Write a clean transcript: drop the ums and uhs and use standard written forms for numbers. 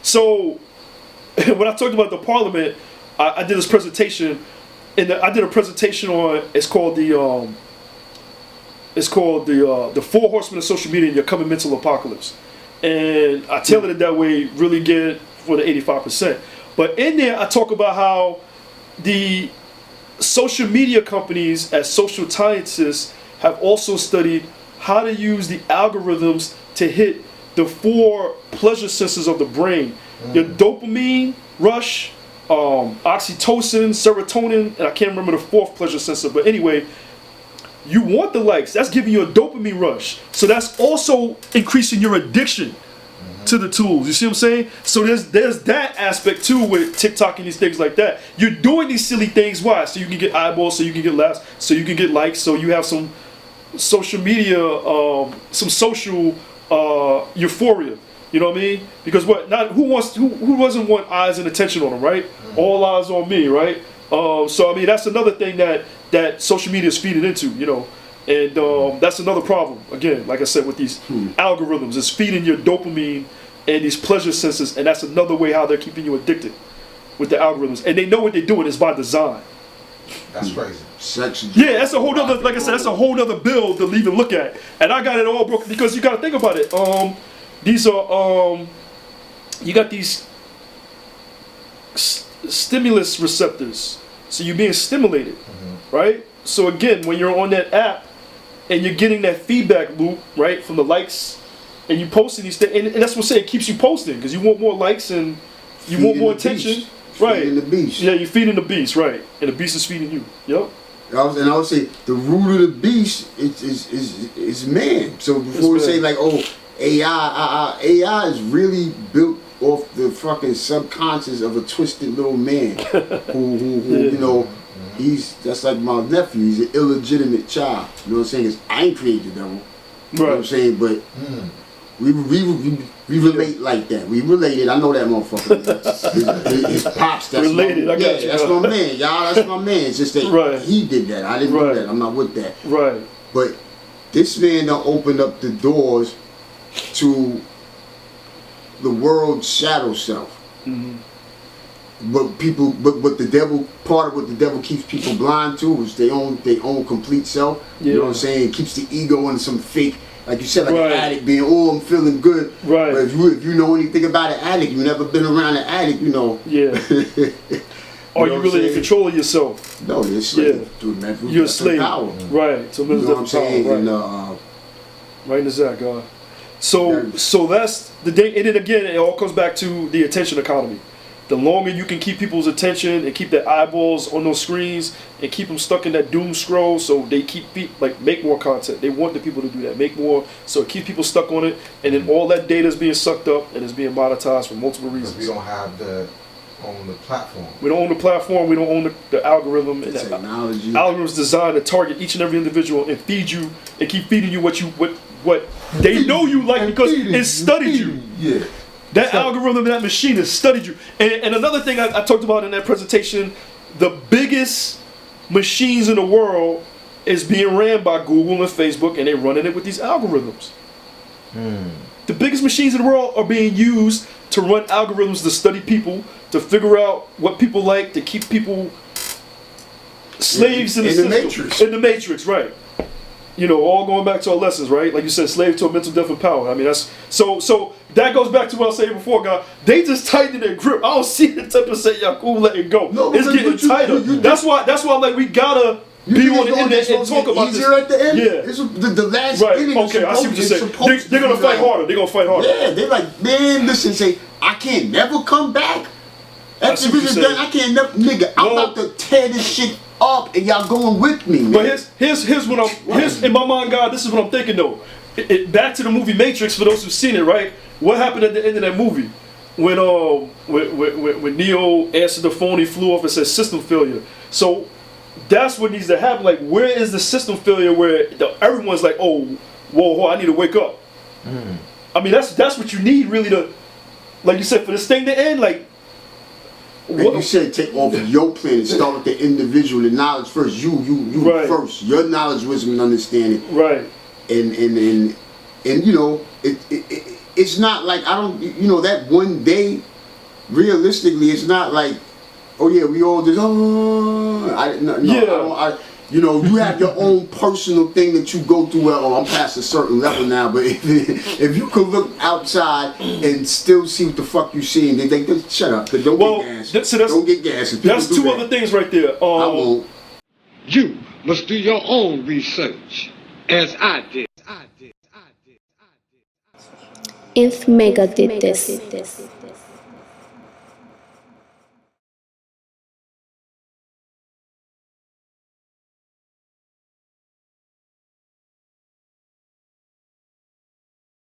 So when I talked about the parliament, I did this presentation, and I did a presentation on it's called the four horsemen of social media and your coming mental apocalypse, and I tailored it that way, really good for the 85%. But in there, I talk about how the social media companies, as social scientists, have also studied how to use the algorithms to hit the four pleasure senses of the brain. Your dopamine rush, oxytocin, serotonin, and I can't remember the fourth pleasure sensor, but anyway, you want the likes. That's giving you a dopamine rush. So that's also increasing your addiction to the tools. You see what I'm saying? So there's that aspect too with TikTok and these things like that. You're doing these silly things. Why? So you can get eyeballs, so you can get laughs, so you can get likes, so you have some social media, some social euphoria. You know what I mean? Because who doesn't want eyes and attention on them, right? All eyes on me, right? So I mean that's another thing that social media is feeding into, you know. And that's another problem. Again, like I said, with these algorithms, it's feeding your dopamine and these pleasure senses, and that's another way how they're keeping you addicted with the algorithms. And they know what they're doing is by design. That's crazy. Yeah, that's a whole other, like I said, that's a whole other bill to even look at. And I got it all broken because you got to think about it. These are you got these stimulus receptors, so you're being stimulated, right? So again, when you're on that app and you're getting that feedback loop, right, from the likes, and you posting these things, and that's what I'm saying, it keeps you posting because you want more likes and you want more attention, right? Feeding the beast. Yeah, you're feeding the beast, right? And the beast is feeding you. Yep. I would say the root of the beast is man. So before we say like, oh, AI is really built off the fucking subconscious of a twisted little man who you know, that's like my nephew. He's an illegitimate child. You know what I'm saying? 'Cause I ain't created the devil. You know what I'm saying? But we relate like that. We related. I know that motherfucker. His pops. That's related. My, I got you. That's my man, y'all. That's my man. It's just that he did that. I didn't do that. I'm not with that. Right. But this man done opened up the doors to the world's shadow self. But the devil, part of what the devil keeps people blind to is their own complete self. You know what I'm saying? It keeps the ego in some fake, like you said, like an addict being, oh, I'm feeling good. Right. But if you know anything about an addict, you've never been around an addict, you know. Yeah. Are you really in control of yourself? No, you're a slave to mental. You're a slave. Power. Right. So you know what I'm saying? Right. And, right in the Zach, God. So that's the day, and then again, it all comes back to the attention economy. The longer you can keep people's attention and keep their eyeballs on those screens and keep them stuck in that doom scroll, so they make more content. They want the people to do that, make more, so it keeps people stuck on it, and then all that data is being sucked up and is being monetized for multiple reasons. We don't have own the platform. We don't own the platform. We don't own the algorithm. the technology. Algorithm's designed to target each and every individual and feed you and keep feeding you what they know you like because it studied you. Yeah. That algorithm, that machine has studied you. And another thing I talked about in that presentation, the biggest machines in the world is being ran by Google and Facebook, and they're running it with these algorithms. The biggest machines in the world are being used to run algorithms to study people, to figure out what people like, to keep people slaves in the system. Matrix. In the Matrix, right. You know, all going back to our lessons, right? Like you said, slave to a mental death and power. I mean, that's so that goes back to what I was saying before, God. They just tighten their grip. I don't see the 10% Yakubu let it go. No, it's getting tighter. That's why I'm like, we gotta be on the internet and talk about this. At the end? Yeah. It's the last inning. Okay, I see what you're saying. They're gonna fight harder. They're gonna fight harder. Yeah, they're like, man, listen, say, I can't never come back. After this is done, I can't never, nigga, I'm about to tear this shit up and y'all going with me, man. But here's what I'm in my mind, God. This is what I'm thinking though. Back to the movie Matrix for those who've seen it, right? What happened at the end of that movie when Neo answered the phone, he flew off and said system failure. So that's what needs to happen. Like, where is the system failure where everyone's like, oh, whoa, I need to wake up. I mean, that's what you need really to, like you said, for this thing to end. Like, what you said, take off your plan and start with the individual, the knowledge first. You right. First. Your knowledge, wisdom, and understanding. Right. And you know, it's not like I don't, you know, that one day realistically, it's not like, oh yeah, we all just you know, you have your own personal thing that you go through. Well, oh, I'm past a certain level now, but if you could look outside and still see what the fuck you seeing, they think, shut up, don't get gas. Don't get gas. That's two other things right there. I won't. You must do your own research, as I did. If Mega did this.